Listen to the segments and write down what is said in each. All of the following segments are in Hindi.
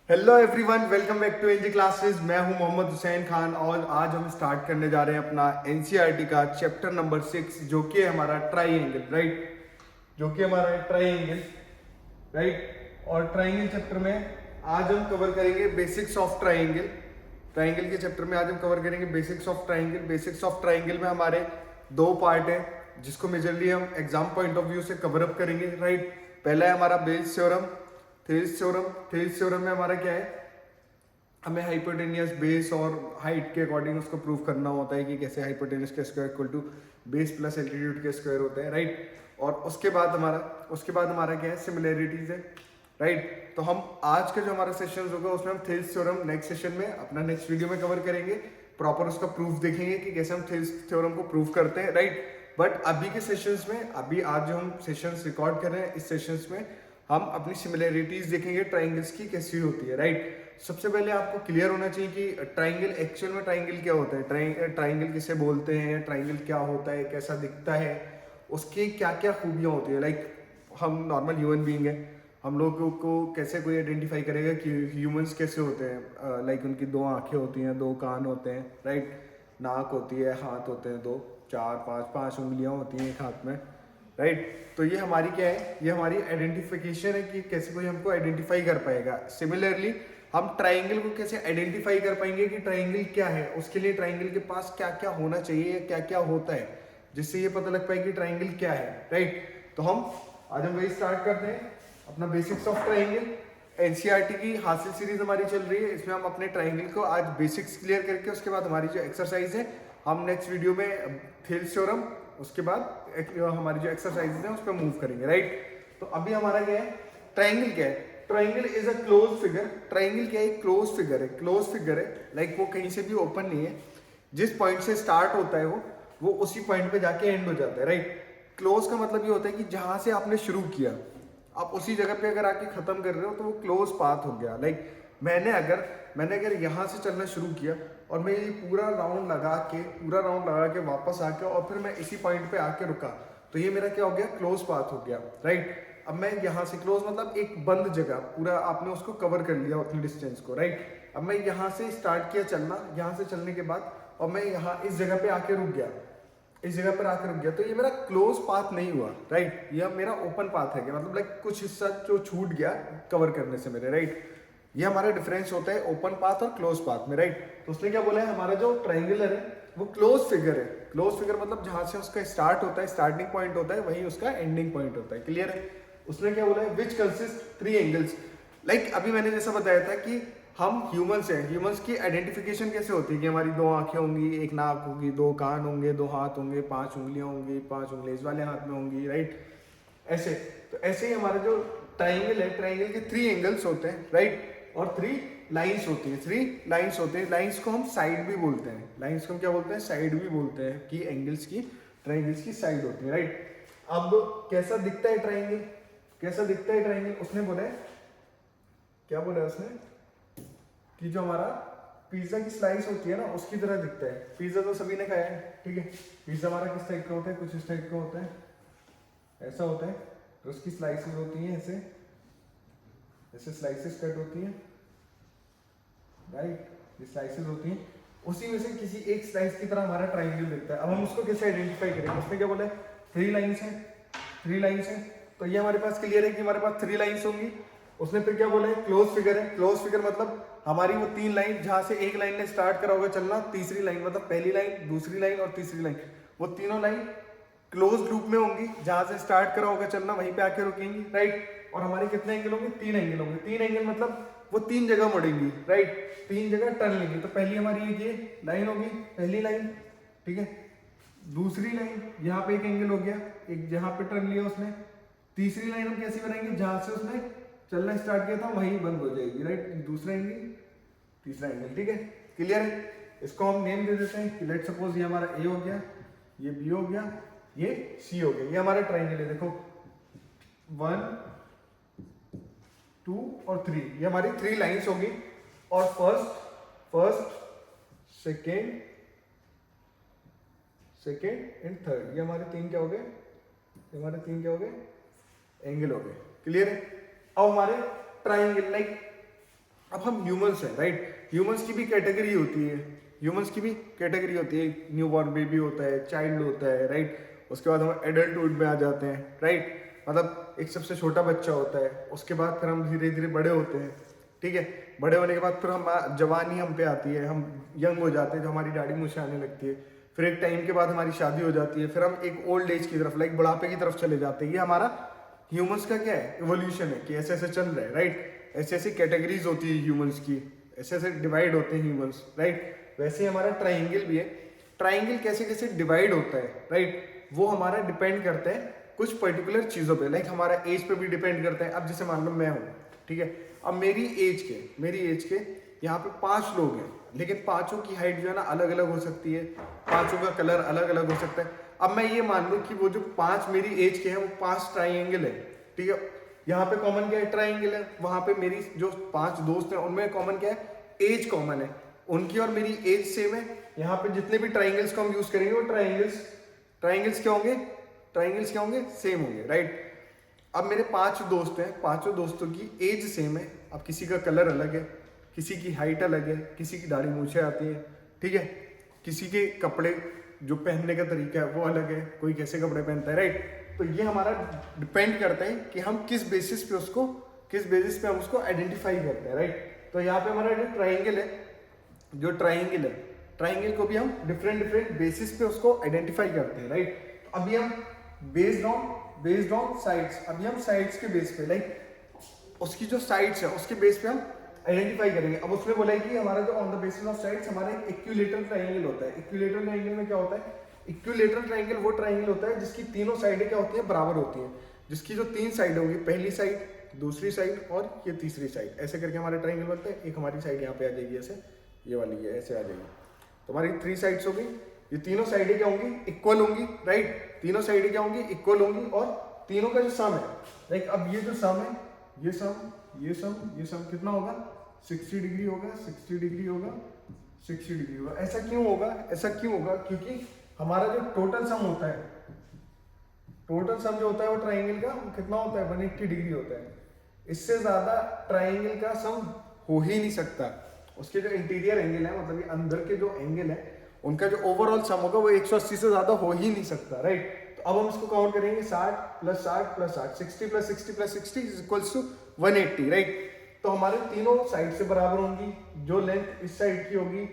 Hello everyone, welcome back to NG classes. मैं हूं मोहम्मद हुसैन खान और आज हम स्टार्ट करने जा रहे हैं अपना एनसीईआरटी का चैप्टर नंबर 6 जो कि है हमारा ट्राइंगल, राइट। जो कि हमारा है ट्राइंगल, राइट। और ट्राइंगल चैप्टर में आज हम कवर करेंगे बेसिक्स ऑफ ट्राइंगल। ट्राइंगल के चैप्टर में आज हम कवर करेंगे basics of triangle. Basics of triangle में हमारे दो पार्ट है जिसको मेजरली हम एग्जाम पॉइंट ऑफ व्यू से कवर अप करेंगे, राइट। पहला है हमारा Bayes theorem, Thales theorem. Thales theorem में हमारा क्या है, हमें हाइपोटेनियस बेस और हाइट के अकॉर्डिंग उसको प्रूव करना होता है कि कैसे हाइपोटेनियस के square equal to base plus altitude के स्क्वायर होते हैं, राइट। और उसके बाद हमारा क्या है, सिमिलैरिटीज है, राइट। तो हम आज का जो हमारा सेशन होगा उसमें हम थेल्स थ्योरम नेक्स्ट सेशन में अपना नेक्स्ट वीडियो में कवर करेंगे। प्रॉपर उसका प्रूफ देखेंगे कि कैसे हम थेल्स थ्योरम को प्रूव करते हैं, राइट। बट अभी के सेशंस में, अभी आज जो हम सेशंस रिकॉर्ड कर रहे हैं इस सेशंस में हम अपनी सिमिलैरिटीज देखेंगे ट्राइंगल्स की कैसी होती है, राइट। सबसे पहले आपको क्लियर होना चाहिए कि ट्राइंगल एक्चुअल में ट्राइंगल क्या होता है, ट्राइंगल किसे बोलते हैं, ट्राइंगल क्या होता है, कैसा दिखता है, उसकी क्या क्या खूबियाँ होती है। लाइक हम नॉर्मल ह्यूमन बीइंग है, हम लोगों को कैसे कोई आइडेंटिफाई करेगा कि ह्यूमंस कैसे होते हैं। लाइक उनकी दो आंखें होती हैं, दो कान होते हैं, राइट। नाक होती है, हाथ होते हैं, दो चार पाँच पाँच उंगलियाँ होती हैं एक हाथ में, राइट। तो ये हमारी क्या है, ये हमारी आइडेंटिफिकेशन है कि कैसे कोई हमको आइडेंटिफाई कर पाएगा। सिमिलरली हम ट्राइंगल को कैसे आइडेंटिफाई कर पाएंगे कि ट्राइंगल क्या है, उसके लिए ट्राइंगल के पास क्या क्या होना चाहिए या क्या क्या होता है जिससे ये पता लग पाए कि ट्राइंगल क्या है, राइट। तो आज हम वही स्टार्ट करते हैं अपना बेसिक्स ऑफ ट्राइंगल। एनसीईआरटी की हासिल सीरीज हमारी चल रही है, इसमें हम अपने ट्राइंगल को आज बेसिक्स क्लियर करके उसके बाद हमारी जो एक्सरसाइज है हम नेक्स्ट वीडियो में थेल्स थ्योरम, उसके बाद हमारी जो एक्सरसाइजेज है उस पर मूव करेंगे, राइट। तो अभी हमारा क्या है, ट्राइंगल क्या है। Triangle is a close figure. Triangle क्या है, क्लोज फिगर है, क्लोज फिगर है। लाइक वो कहीं से भी ओपन नहीं है, जिस पॉइंट से स्टार्ट होता है वो उसी पॉइंट पे जाके एंड हो जाता है, राइट। क्लोज का मतलब ये होता है कि जहां से आपने शुरू किया आप उसी जगह पे अगर आके खत्म कर रहे हो तो वो क्लोज पाथ हो गया। लाइक मैंने अगर यहाँ से चलना शुरू किया और मैं ये पूरा राउंड लगा के वापस आके और फिर मैं इसी पॉइंट पे आके रुका तो ये मेरा क्या हो गया, क्लोज पाथ हो गया, राइट। अब मैं यहाँ से क्लोज मतलब एक बंद जगह, पूरा आपने उसको कवर कर लिया उतनी डिस्टेंस को, राइट। अब मैं यहाँ से स्टार्ट किया चलना, यहाँ से चलने के बाद और मैं यहाँ इस जगह पे आके रुक गया, इस जगह पर आकर रुक गया, तो ये मेरा क्लोज पाथ नहीं हुआ, राइट। ये मेरा ओपन पाथ है, मतलब लाइक कुछ हिस्सा जो छूट गया कवर करने से मेरे, राइट। ये हमारा डिफरेंस होता है ओपन पाथ और क्लोज पाथ में, राइट। तो उसने क्या बोला है, हमारा जो ट्राइंगुलर है वो क्लोज फिगर है। क्लोज फिगर मतलब जहां से उसका स्टार्ट होता है, स्टार्टिंग पॉइंट होता है, वही उसका एंडिंग पॉइंट होता है, क्लियर है। उसने क्या बोला है, which consist three angles. Like अभी मैंने जैसा बताया था कि हम ह्यूमंस हैं, ह्यूमंस की आइडेंटिफिकेशन कैसे होती है कि हमारी दो आंखें होंगी, एक नाक होगी, दो कान होंगे, दो हाथ होंगे, पांच उंगलियां होंगी, पांच उंगली इस वाले हाथ में होंगी, राइट। ऐसे तो ऐसे ही हमारा जो ट्राइंगल है, ट्राइंगल के थ्री एंगल्स होते हैं, राइट। और थ्री लाइंस होती है, थ्री लाइंस होते हैं। लाइंस को हम साइड भी बोलते हैं, लाइंस को हम क्या बोलते हैं, साइड भी बोलते हैं कि एंगल्स की, ट्राइंगल्स की साइड होती है, राइट। अब कैसा दिखता है ट्राइंगल, कैसा दिखता है ट्राइंगल, उसने बोला है, क्या बोला है उसने कि जो हमारा पिज्जा की स्लाइस होती है ना उसकी तरह दिखता है। पिज्जा तो सभी ने खाया है, ठीक है। पिज्जा हमारा किस टाइप का होता है, कुछ इस टाइप का होता है, ऐसा होता है। तो उसकी स्लाइसेस होती हैं ऐसे, ऐसे स्लाइसेस कट होती हैं, राइट। ये स्लाइसेस होती हैं, उसी में से किसी एक स्लाइस की तरह हमारा ट्राइंगल दिखता है। अब हम उसको कैसे आइडेंटिफाई करेंगे, उसने क्या बोला है, थ्री लाइन्स है, थ्री लाइन्स है। तो ये हमारे पास क्लियर है कि हमारे पास थ्री लाइन्स होंगी। उसने फिर क्या बोला है, क्लोज फिगर है। क्लोज फिगर मतलब हमारी वो तीन लाइन, जहां से एक लाइन ने स्टार्ट करा होगा चलना, तीसरी लाइन मतलब पहली लाइन, दूसरी लाइन और तीसरी लाइन, वो तीनों लाइन क्लोज लूप में होंगी, जहां से स्टार्ट करा होगा चलना वहीं पे आके रुकेंगी, राइट। और हमारे कितने एंगल होंगे, तीन एंगल होंगे। तीन एंगल मतलब वो तीन जगह मुड़ेंगी, राइट, तीन जगह टर्न लेंगी। तो पहली हमारी ये लाइन होगी, पहली लाइन, ठीक है। दूसरी लाइन यहाँ पे एक एंगल हो गया, एक जहां पे टर्न लिया उसने। तीसरी लाइन हम कैसी बनाएंगे, जहां से उसने चलना स्टार्ट किया था वहीं बंद हो जाएगी, राइट। दूसरा एंगल, तीसरा एंगल, ठीक है, क्लियर है। इसको हम नेम दे देते हैं कि लेट सपोज ये हमारा ए हो गया, ये बी हो गया, ये सी हो गया। ये हमारा ट्राइंगल है, देखो 1 2 और 3, ये हमारी थ्री लाइंस होगी। और फर्स्ट सेकेंड एंड थर्ड, ये हमारे तीन क्या हो गए, ये हमारे तीन क्या हो गए, एंगल हो गए, क्लियर है। अब हमारे ट्राइंगल, लाइक अब हम ह्यूमंस हैं, राइट। ह्यूमंस की भी कैटेगरी होती है, ह्यूमंस की भी कैटेगरी होती है। न्यू बॉर्न बेबी होता है, चाइल्ड होता है, राइट। उसके बाद हम एडल्टहुड में आ जाते हैं, राइट। मतलब एक सबसे छोटा बच्चा होता है, उसके बाद फिर हम धीरे धीरे बड़े होते हैं, ठीक है। बड़े होने के बाद फिर हम जवानी हम पे आती है, हम यंग हो जाते हैं, जो हमारी दाढ़ी मूछें आने लगती है। फिर एक टाइम के बाद हमारी शादी हो जाती है, फिर हम एक ओल्ड एज की तरफ, लाइक बुढ़ापे की तरफ चले जाते हैं। ये हमारा ह्यूमंस का क्या है, इवोल्यूशन है कि ऐसे ऐसे चल रहा है, राइट। ऐसे ऐसी कैटेगरीज होती है ह्यूमंस की, ऐसे ऐसे डिवाइड होते हैं ह्यूमंस, राइट। वैसे ही हमारा ट्राइंगल भी है। ट्राइंगल कैसे कैसे डिवाइड होता है, राइट, वो हमारा डिपेंड करता है कुछ पर्टिकुलर चीज़ों पे, लाइक हमारा एज पे भी डिपेंड करता है। अब जैसे मान लो मैं हूँ, ठीक है। अब मेरी एज के यहाँ पे 5 लोग हैं, लेकिन पांचों की हाइट जो है ना अलग अलग हो सकती है, पांचों का कलर अलग अलग हो सकता है। अब मैं ये मान लूँ कि वो जो 5 मेरी एज के हैं वो 5 ट्राइंगल है, ठीक है। यहाँ पे कॉमन क्या है, ट्राइंगल है। वहां पे मेरी जो 5 दोस्त हैं उनमें कॉमन क्या है, एज कॉमन है। उनकी और मेरी एज सेम है। यहाँ पे जितने भी ट्राइंगल्स को हम यूज करेंगे वो ट्राइंगल्स क्या होंगे, सेम होंगे, राइट। अब मेरे 5 दोस्त हैं, पांचों दोस्तों की एज सेम है। अब किसी का कलर अलग है, किसी की हाइट अलग है, किसी की दाढ़ी मूछें आती है, ठीक है। किसी के कपड़े जो पहनने का तरीका है वो अलग है, कोई कैसे कपड़े पहनता है, राइट। तो ये हमारा डिपेंड करता है कि हम किस बेसिस पे हम उसको आइडेंटिफाई करते हैं, राइट। तो यहाँ पे हमारा जो ट्राइंगल है, ट्राइंगल को भी हम डिफरेंट बेसिस पे उसको आइडेंटिफाई करते हैं, राइट। तो अभी हम बेस्ड ऑन साइड्स, अभी हम साइड्स के बेस पे, लाइक उसकी जो साइड्स है उसके बेस पे हम आइडेंटिफाई करेंगे। अब उसमें बोला है कि हमारा जो on the basis of sides हमारा एक इक्विलेटरल ट्राइंगल होता है। इक्विलेटरल ट्राइंगल में क्या होता है, इक्विलेटरल ट्राइंगल वो ट्राइंगल होता है जिसकी तीनों साइडें क्या होती है, बराबर होती हैं। जिसकी जो 3 साइड होंगी, पहली साइड, दूसरी साइड और ये तीसरी साइड, ऐसे करके हमारे ट्राइंगल बनते हैं। एक हमारी साइड यहाँ पे आ जाएगी, ऐसे ये वाली है, ऐसे आ जाएगी। तो हमारी 3 साइड्स हो गई। ये तीनों साइडें क्या होंगी, इक्वल होंगी, राइट। तीनों साइडें क्या होंगी, इक्वल होंगी। और तीनों का जो सम है, लाइक अब ये जो सम है, ये सम कितना होगा, 60 डिग्री होगा, 60 डिग्री होगा, 60 डिग्री होगा। ऐसा क्यों होगा, क्योंकि हमारा जो टोटल सम होता है, टोटल सम जो होता है वो ट्राइंगल का कितना होता है, 180 डिग्री होता है। इससे ज्यादा ट्राइंगल का सम हो ही नहीं सकता। उसके जो इंटीरियर एंगल है, मतलब ये अंदर के जो एंगल है, उनका जो ओवरऑल सम होगा वो 180 से ज्यादा हो ही नहीं सकता, राइट। तो अब हम इसको काउंट करेंगे, 60 + 60 + 60, 60 + 60 + 60 = 180, राइट। तो हमारे तीनों साइड से बराबर होंगी। जो लेंथ इस साइड की होगी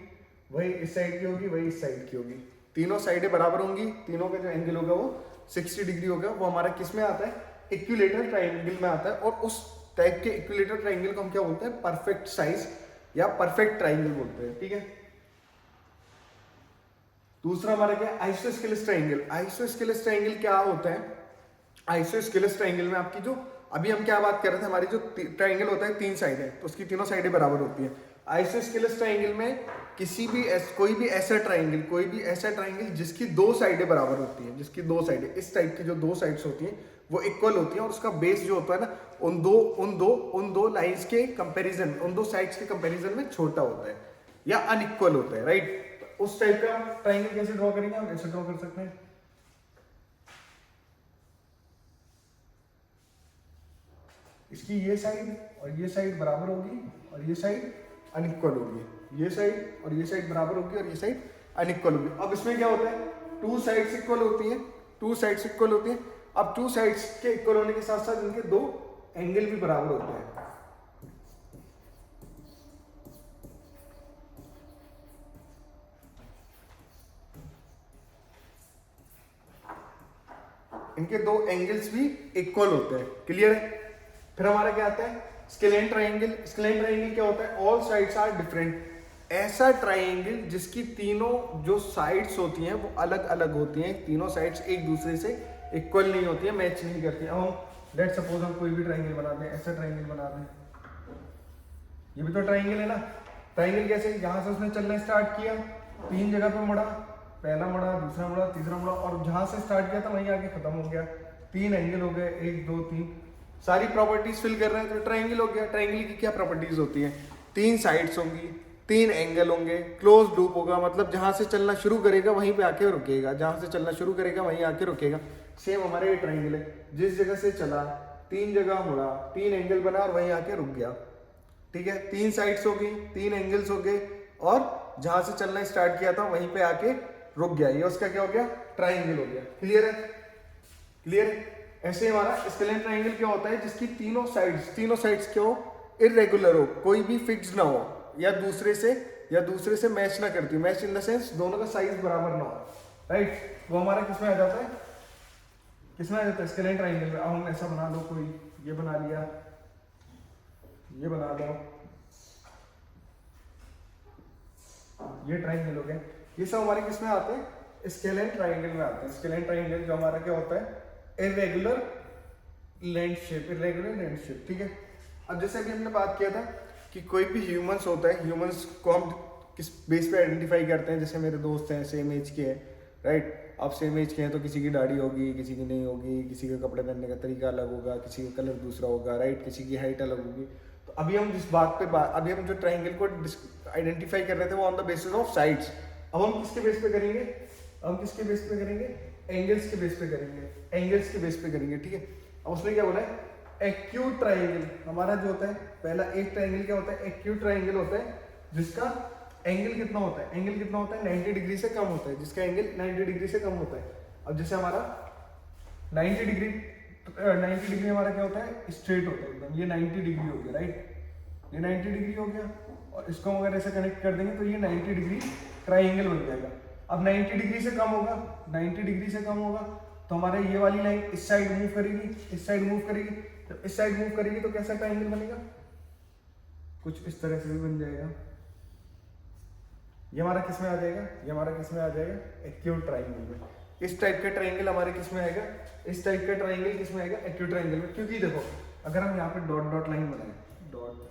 वही इस साइड की होगी, वही इस साइड की होगी। तीनों साइडें बराबर होंगी। तीनों का जो एंगल होगा वो 60 डिग्री होगा। वो हमारा किस में आता है, इक्विलेटरल ट्राइंगल में आता है। और उस टाइप के इक्विलेटरल ट्राइंगल को हम क्या बोलते हैं, परफेक्ट साइज या परफेक्ट ट्राइंगल बोलते हैं, ठीक है। दूसरा हमारा क्या, आइसोस्केलेस ट्राइंगल। आइसोस्केलेस ट्राइंगल क्या होता है, आइसोस्केलेस ट्राइंगल में आपकी जो अभी हम क्या बात कर रहे थे, हमारी जो ट्राइंगल होता है 3 साइड है, तो उसकी तीनों साइडें बराबर होती है। आइसोस्केलेस ट्राइंगल में कोई भी ऐसा ट्राइंगल जिसकी 2 साइडें बराबर होती हैं, जिसकी 2 साइडें, इस टाइप की जो 2 साइड्स होती हैं वो इक्वल होती हैं। और उसका बेस जो होता है ना, उन दो लाइंस के कंपैरिजन, उन 2 साइड्स के कंपैरिजन में छोटा होता है या अनइक्वल होता है, राइट। उस टाइप का ट्राइंगल कैसे ड्रॉ करेंगे, हम ऐसे ड्रॉ कर सकते हैं। इसकी ये साइड और ये साइड बराबर होगी और ये साइड अनइक्वल होगी। ये साइड और ये साइड बराबर होगी और ये साइड अनइक्वल होगी। अब इसमें क्या होता है, 2 साइड्स इक्वल होती हैं, 2 साइड्स इक्वल होती हैं। अब 2 साइड्स के इक्वल होने के साथ साथ इनके 2 एंगल भी बराबर होते हैं। इनके 2 एंगल्स भी इक्वल होते हैं, क्लियर है। फिर हमारा क्या आता है, स्केलेन ट्राइंगल। स्केलेन ट्राइंगल क्या होता है, ऑल साइड्स आर डिफरेंट। ऐसा ट्राइंगल जिसकी तीनों जो साइड्स होती हैं वो अलग अलग होती हैं, तीनों साइड्स एक दूसरे से इक्वल नहीं होती है, मैच नहीं करती। अब हम लेट्स सपोज हम कोई भी ट्राइंगल बनाते हैं, ऐसा ट्राइंगल बनाते हैं, ये भी तो ट्राइंगल है ना। ट्राइंगल कैसे, यहाँ से उसने चलना स्टार्ट किया, 3 जगह पे मुड़ा, पहला मुड़ा, दूसरा मुड़ा, तीसरा मुड़ा, और जहां से स्टार्ट किया था वहीं आके खत्म हो गया। 3 एंगल हो गए, 1 2 3, सारी प्रॉपर्टीज फिल कर रहे हैं तो ट्राइंगल हो गया। ट्राइंगल की क्या प्रॉपर्टीज होती हैं, 3 साइड्स होंगी, 3 एंगल होंगे, क्लोज लूप होगा, मतलब जहां से चलना शुरू करेगा वहीं पे आके रुकेगा, जहां से चलना शुरू करेगा वहीं आके रुकेगा। सेम हमारे ये ट्राइंगल है, जिस जगह से चला 3 जगह मुड़ा, 3 एंगल बना और वहीं आके रुक गया। ठीक है, 3 साइड्स हो गई, 3 एंगल्स हो गए, और जहां से चलना स्टार्ट किया था वहीं पे आके रुक गया, ये उसका क्या हो गया, ट्राइंगल हो गया। क्लियर है, क्लियर है। ऐसे हमारा स्केलेन ट्राइंगल क्या होता है, जिसकी तीनों साइड्स क्या हो, इरेगुलर हो, कोई भी फिक्स ना हो, या दूसरे से मैच ना करती, मैच इन द सेंस दोनों का साइज बराबर ना हो, राइट। वो हमारा किसमें आ जाता है, किसमें आ जाता है, स्केलेन ट्राइंगल में। अब हम ऐसा बना लो, कोई ये बना लिया, ये बना लो, ये ट्राइंगल हो गया, ये सब हमारे किसमें आते हैं, स्केलेन ट्राइंगल में आते हैं। स्केलेन ट्राइंगल जो हमारा क्या होता है, इरेगुलर लैंड शेप, ठीक है। अब जैसे अभी हमने बात किया था कि कोई भी ह्यूमंस होता है, ह्यूमंस को हम किस बेस पे आइडेंटिफाई करते हैं, जैसे मेरे दोस्त हैं सेम एज के हैं, राइट। आप सेम एज के हैं तो किसी की दाढ़ी होगी, किसी की नहीं होगी, किसी के कपड़े पहनने का तरीका अलग होगा, किसी का कलर दूसरा होगा, राइट, किसी की हाइट अलग होगी। तो अभी हम जिस बात पे अभी हम जो ट्राइंगल को आइडेंटिफाई कर रहे थे वो on the basis of sides. अब हम किसके बेस पे करेंगे, हम किसके बेस पे करेंगे, एंगल्स के बेस पे करेंगे, एंगल्स के बेस पे करेंगे, ठीक है। अब उसने क्या बोला है, एक्यूट ट्राइंगल हमारा जो होता है, पहला एक ट्राइंगल क्या होता है, एक्यूट ट्राइंगल होता है, जिसका एंगल कितना होता है, एंगल कितना होता है, 90 डिग्री से कम होता है, जिसका एंगल 90 डिग्री से कम होता है। अब जैसे हमारा 90 डिग्री हमारा क्या होता है, स्ट्रेट होता है एकदम, ये 90 डिग्री हो गया, राइट, ये 90 डिग्री हो गया, और इसको अगर ऐसे कनेक्ट कर देंगे तो ये 90 डिग्री ट्राइंगल बन जाएगा। अब 90 डिग्री से कम होगा, 90 डिग्री से कम होगा तो हमारे ये वाली लाइन इस साइड मूव करेगी, इस साइड मूव करेगी, तो इस साइड मूव करेगी तो कैसा ट्राइंगल बनेगा, कुछ इस तरह से भी बन जाएगा। ये हमारा किस में आ जाएगा, ये हमारा किस में आ जाएगा, एक्यूट ट्राइंगल में। इस टाइप का ट्राइंगल हमारे किस में आएगा, इस टाइप का ट्राइंगल किस में आएगा, एक्यूट ट्राइंगल में। क्योंकि देखो अगर हम यहाँ पे डॉट डॉट लाइन बनाए, डॉट,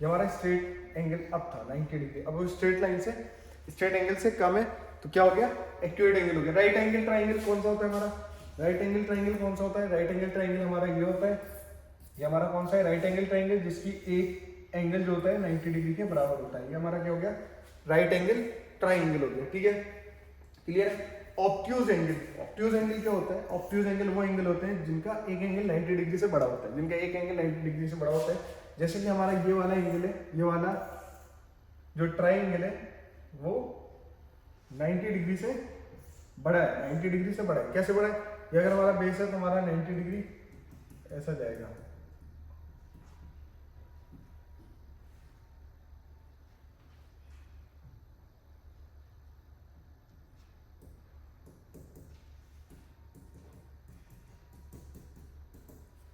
ये हमारा स्ट्रेट एंगल अब था 90 डिग्री, अब वो स्ट्रेट लाइन से, स्ट्रेट एंगल से कम है तो क्या हो गया, एक्यूट एंगल हो गया। राइट एंगल ट्राइंगल कौन सा होता है हमारा, राइट एंगल ट्राइंगल कौन सा होता है, राइट एंगल ट्राइंगल हमारा ये होता है, ये हमारा कौन सा है, राइट एंगल ट्राइंगल, जिसकी एक एंगल जो होता है 90 डिग्री के बराबर होता है। ये हमारा क्या हो गया, राइट एंगल ट्राइंगल हो गया, ठीक है, क्लियर है। ऑब्ट्यूज एंगल, ऑब्ट्यूज एंगल क्या होता है, ऑब्ट्यूज एंगल वो एंगल होते हैं जिनका एक एंगल 90 डिग्री से बड़ा होता है, जिनका एक एंगल 90 डिग्री से बड़ा होता है। जैसे कि हमारा ये वाला एंगल है, ये वाला जो ट्राइंगल है वो 90 डिग्री से बड़ा है, 90 डिग्री से बड़ा है। कैसे बड़ा है, ये अगर हमारा बेस है तो हमारा 90 डिग्री ऐसा जाएगा,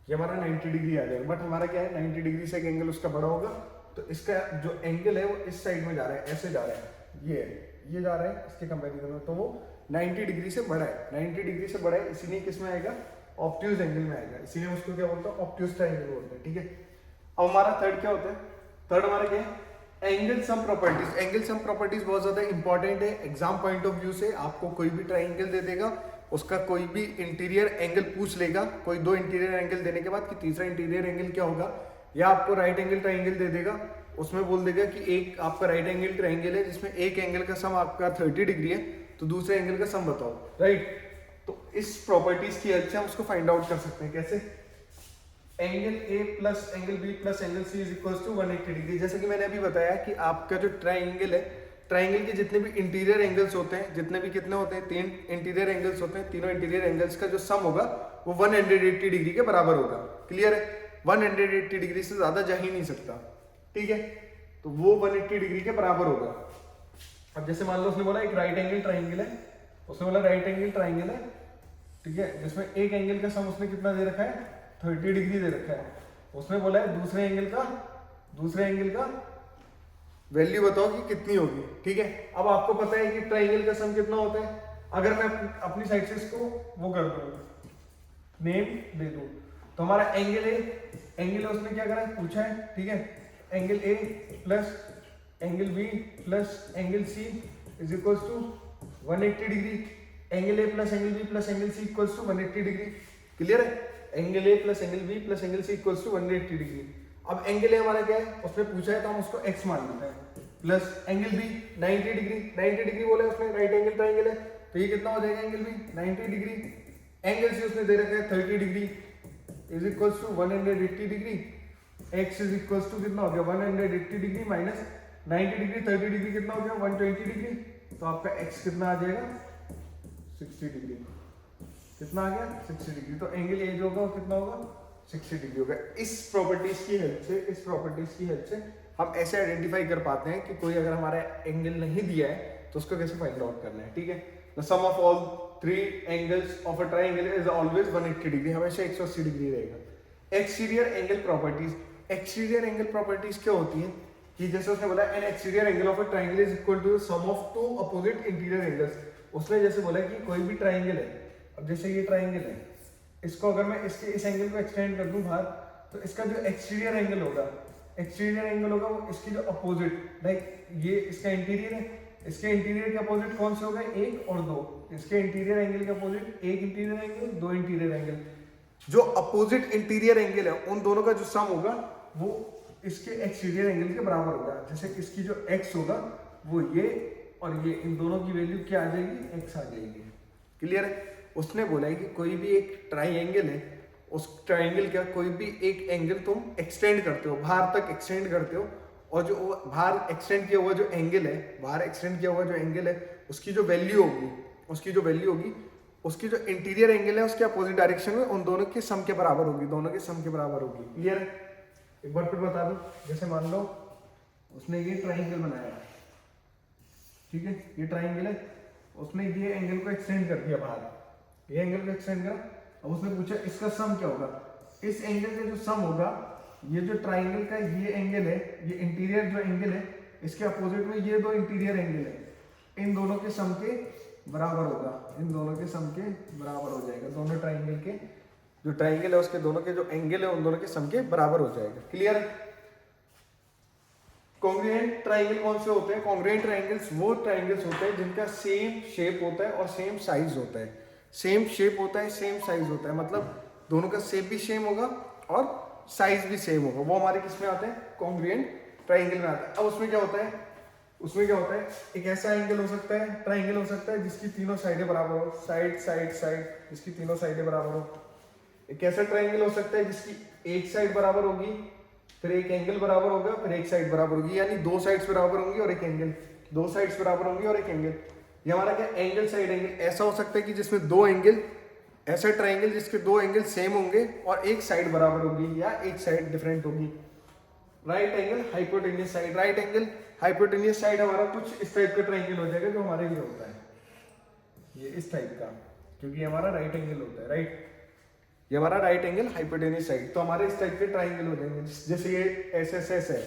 ये हमारा 90 डिग्री आ जाएगा। बट हमारा क्या है, 90 डिग्री से एक एंगल उसका बड़ा होगा तो इसका जो एंगल है वो इस साइड में जा रहा है, ऐसे जा रहा है, ये जा रहा है इसके कंपैरिजन में, तो वो 90 डिग्री से बड़ा है, 90 डिग्री से बड़ा है, इसीलिए किस में आएगा, ऑब्ट्यूज एंगल में आएगा, इसीलिए उसको क्या बोलते हैं, ऑब्ट्यूज ट्रायंगल बोलते हैं, ठीक है। अब हमारा थर्ड क्या होता है, थर्ड हमारा क्या है, angle sum properties. Angle sum properties बहुत ज्यादा इंपॉर्टेंट है एग्जाम पॉइंट ऑफ व्यू से। आपको कोई भी ट्राइंगल दे देगा, उसका कोई भी इंटीरियर एंगल पूछ लेगा, कोई दो इंटीरियर एंगल देने के बाद कि तीसरा इंटीरियर एंगल क्या होगा, या आपको राइट एंगल ट्राइंगल दे देगा, उसमें बोल देगा कि एक आपका राइट एंगल ट्राइंगल है जिसमें एक एंगल का सम आपका 30 डिग्री है, तो दूसरे एंगल का सम बताओ, राइट। तो इस प्रॉपर्टीज की हेल्प से हम उसको फाइंड आउट कर सकते हैं। कैसे, angle A plus angle B plus angle C is equal to 180 degree. जैसे कि मैंने अभी बताया कि आपका जो ट्राइंगल है, ट्राइंगल के जितने भी इंटीरियर एंगल्स होते हैं, जितने भी कितने होते हैं, 3 इंटीरियर एंगल्स होते हैं, तीनों इंटीरियर एंगल्स का जो सम होगा वो 180 डिग्री के बराबर होगा। क्लियर है, 180 डिग्री से ज्यादा जा ही नहीं सकता, ठीक है, तो वो 180 डिग्री के बराबर होगा। अब जैसे मान लो उसने बोला एक राइट एंगल ट्राइंगल है, उसने बोला राइट एंगल ट्राइंगल है, ठीक है, जिसमें एक एंगल का सम उसने कितना दे रखा है, 30 डिग्री दे रखा है। उसने बोला है दूसरे एंगल का वैल्यू बताओ कि कितनी होगी, ठीक है। अब आपको पता है कि ट्राइंगल का सम कितना होता है। अगर मैं अपनी साइड से इसको वो कर दूं, नेम दे दूं, तो हमारा एंगल है, उसने क्या करा है, पूछा है, ठीक है, angle A plus angle B plus angle C is equal to 180 degree. Angle A plus angle B plus angle C equal to 180 degree. Clear है, angle A plus angle B plus angle C equal to 180 degree. अब एंगल ए हमारा क्या है, उसने पूछा है तो हम उसको x मान लेते हैं, प्लस एंगल बी 90 डिग्री बोला उसने, राइट एंगल ट्राइंगल है, तो ये कितना हो जाएगा, एंगल बी 90 डिग्री। एंगल से उसने दे रखा है 30 degree is equal to 180 degree, x is equal to कितना हो गया 180 डिग्री माइनस 90 डिग्री, 30 डिग्री कितना हो गया 120 डिग्री, तो आपका x कितना आ जाएगा 60 डिग्री, कितना आ गया 60 डिग्री। तो एंगल ए जो होगा वो कितना होगा 60 डिग्री होगा। इस प्रॉपर्टीज की हेल्प से हम ऐसे आइडेंटिफाई कर पाते हैं कि कोई अगर हमारा एंगल नहीं दिया है तो उसको कैसे फाइंड आउट करना है। ठीक है, the sum of all 3 angles of a triangle is always 180 degree, हमेशा 180 डिग्री रहेगा। एक्सटीरियर एंगल प्रॉपर्टीज क्या होती है कि जैसे उसने बोला an exterior angle of a triangle is equal to the sum of 2 opposite interior angles. उसने जैसे बोला कि कोई भी ट्रायंगल है, अब जैसे ये ट्रायंगल है, इसको अगर मैं इसके इस एंगल को एक्सटेंड कर दूं बाहर, तो इसका जो एक्सटीरियर एंगल होगा वो इसकी जो अपोजिट, लाइक ये इसका इंटीरियर है, इसके इंटीरियर के अपोजिट कौन से हो गए 1 और 2, इसके इंटीरियर एंगल के opposite 1 interior angle 2 interior angle, जो अपोजिट इंटीरियर एंगल है उन दोनों का जो सम होगा वो इसके एक्सटीरियर एंगल के बराबर होगा। जैसे इसकी जो x होगा वो ये और ये, इन दोनों की वैल्यू क्या आ जाएगी x आ जाएगी। क्लियर है। उसने बोला है कि कोई भी एक ट्राइंगल है, उस ट्राइंगल का कोई भी एक एंगल तुम एक्सटेंड करते हो, बाहर तक एक्सटेंड करते हो, और जो बाहर एक्सटेंड किया हुआ जो एंगल है, उसकी जो वैल्यू होगी उसकी जो इंटीरियर एंगल है उसके अपोजिट डायरेक्शन में उन दोनों के सम के बराबर होगी। क्लियर है। एक बार फिर बता दूं, जैसे मान लो उसने ये ट्राइंगल बनाया, ठीक है, ये ट्राइंगल है, उसने ये एंगल को एक्सटेंड कर दिया बाहर, ये एंगल को एक्सटेंड करा, अब उसने पूछा इसका सम क्या होगा। इस एंगल का जो सम होगा, ये जो ट्राइंगल का ये एंगल है, ये इंटीरियर जो एंगल है, इसके अपोजिट में ये 2 इंटीरियर एंगल है, इन दोनों के सम के बराबर होगा, हो जाएगा। दोनों ट्राइंगल के जो ट्राइंगल है उसके दोनों के जो एंगल है उन दोनों के सम के बराबर हो जाएगा। क्लियर। कॉन्ग्रुएंट ट्राइंगल कौन से होते हैं? कॉन्ग्रुएंट ट्राइंगल्स वो ट्राइंगल्स होते हैं जिनका सेम शेप होता है और सेम साइज होता है। सेम शेप होता है, सेम साइज होता है, मतलब दोनों का शेप भी सेम होगा और साइज भी सेम होगा, वो हमारे किस में आते हैं? कॉन्ग्रुएंट ट्राइंगल में आता है। अब उसमें क्या होता है, एक ऐसा एंगल हो सकता है, ट्राइंगल हो सकता है जिसकी तीनों साइडें बराबर हो, साइड, जिसकी तीनों साइडें बराबर हो। एक ऐसा ट्राइंगल हो सकता है जिसकी एक साइड बराबर होगी, फिर एक एंगल बराबर होगा, फिर एक साइड बराबर होगी, यानी 2 साइड्स बराबर होंगी और एक एंगल, 2 साइड्स बराबर होंगी और एक एंगल। ये हमारा क्या एंगल साइड एंगल। ऐसा हो सकता है कि जिसमें 2 एंगल, ऐसा ट्राइंगल जिसके 2 एंगल सेम होंगे और एक साइड बराबर होगी या एक साइड डिफरेंट होगी। Right angle hypotenuse side, right angle hypotenuse side हमारा कुछ इस टाइप का ट्राइंगल हो जाएगा जो हमारे लिए होता है, ये इस टाइप का, क्योंकि हमारा राइट एंगल होता है, राइट, ये हमारा राइट एंगल हाइपोटेन्यूस साइड। तो हमारे इस टाइप के ट्राइंगल हो जाएंगे। जैसे ये एसएसएस है,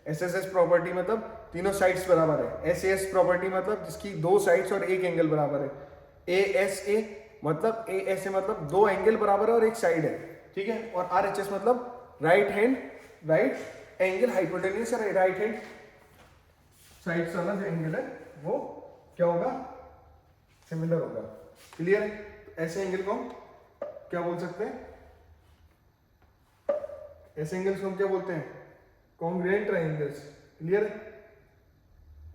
एसएसएस प्रॉपर्टी मतलब तीनों साइड्स बराबर है। एसएस प्रॉपर्टी मतलब जिसकी 2 साइड्स और एक एंगल बराबर है। एएसए मतलब मतलब 2 एंगल बराबर है और एक साइड है, ठीक है। और आरएचएस मतलब राइट एंगल हाइपोटेन्यूस है, राइट हैंड साइड्स वाला जो एंगल है वो क्या होगा? सिमिलर होगा। क्लियर है। ऐसे एंगल को हम क्या बोल सकते हैं? ऐसे एंगल्स को हम क्या बोलते हैं? Congruent triangles. क्लियर।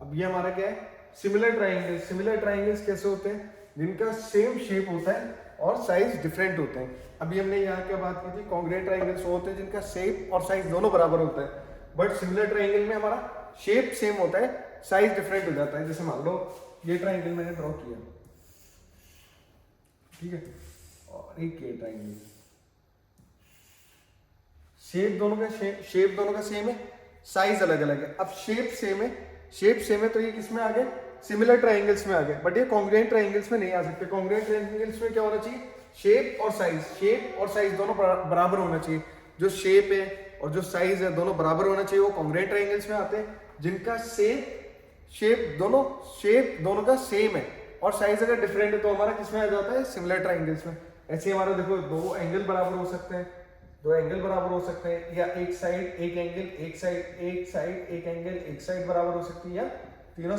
अब ये हमारा क्या है? Similar triangles. सिमिलर ट्राइंगल्स कैसे होते हैं? जिनका सेम शेप होता है और साइज डिफरेंट होते हैं। अभी हमने यहाँ क्या बात की थी? कॉन्ग्रुएंट ट्राइंगल्स वो होते हैं जिनका शेप और साइज दोनों बराबर होता है, बट सिमिलर ट्राइंगल में हमारा शेप सेम होता है, साइज डिफरेंट हो जाता है। जैसे मान लो ये ट्राइंगल मैंने ड्रॉ किया, ठीक है, और एक ये ट्राइंगल, शेप दोनों का सेम है, साइज अलग अलग है। अब शेप सेम है तो ये किसमें आ गए? सिमिलर ट्राइंगल्स में आ गए, बट ये कॉन्ग्रुएंट ट्राइंगल्स में नहीं आ सकते। कॉन्ग्रुएंट ट्राइंगल्स में क्या होना चाहिए? शेप और साइज दोनों बराबर होना चाहिए। जो शेप है और जो साइज है दोनों बराबर होना चाहिए, वो कॉन्ग्रुएंट ट्राइंगल्स में आते हैं। जिनका शेप दोनों का सेम है और साइज अगर डिफरेंट है तो हमारा किसमें आ जाता है? सिमिलर ट्राइंगल्स में। ऐसे हमारा देखो 2 एंगल बराबर हो सकते हैं, या एक साइड एक एंगल, एक साइड एक एंगल, एक साइड बराबर हो सकती है, या तीनों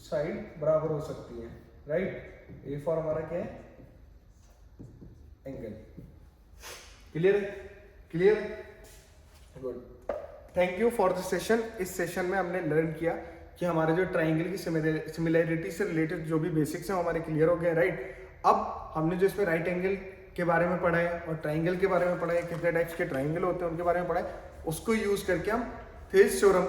साइड बराबर हो सकती है, राइट। ए फॉर हमारा क्या है? Angle. Clear. Good, thank you for this session. इस सेशन में हमने लर्न किया कि हमारे जो ट्राइंगल की सिमिलैरिटी से रिलेटेड जो भी बेसिक्स हैं हमारे क्लियर हो गए, राइट। अब हमने जो इसमें राइट एंगल के बारे में पढ़ा है और ट्राइंगल के बारे में पढ़ा है, कितने टाइप्स के ट्राइंगल होते हैं उनके बारे में पढ़ा है, उसको यूज करके हम थेल्स थ्योरम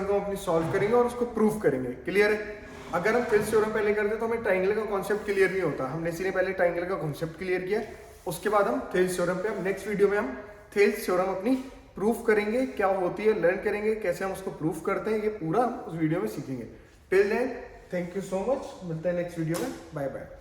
को अपनी सॉल्व करेंगे और उसको प्रूफ करेंगे। क्लियर है? अगर हम थेल्स थ्योरम पहले करते तो हमें ट्राइंगल का कॉन्सेप्ट क्लियर नहीं होता। हमने इसीलिए पहले ट्राइंगल का कॉन्सेप्ट क्लियर किया, उसके बाद हम थेल्स थ्योरम पे, नेक्स्ट वीडियो में हम थेल्स थ्योरम अपनी प्रूफ करेंगे, क्या होती है लर्न करेंगे, कैसे हम उसको प्रूफ करते हैं, ये पूरा उस वीडियो में सीखेंगे। Till then thank you so much, मिलते हैं नेक्स्ट वीडियो में, बाय बाय।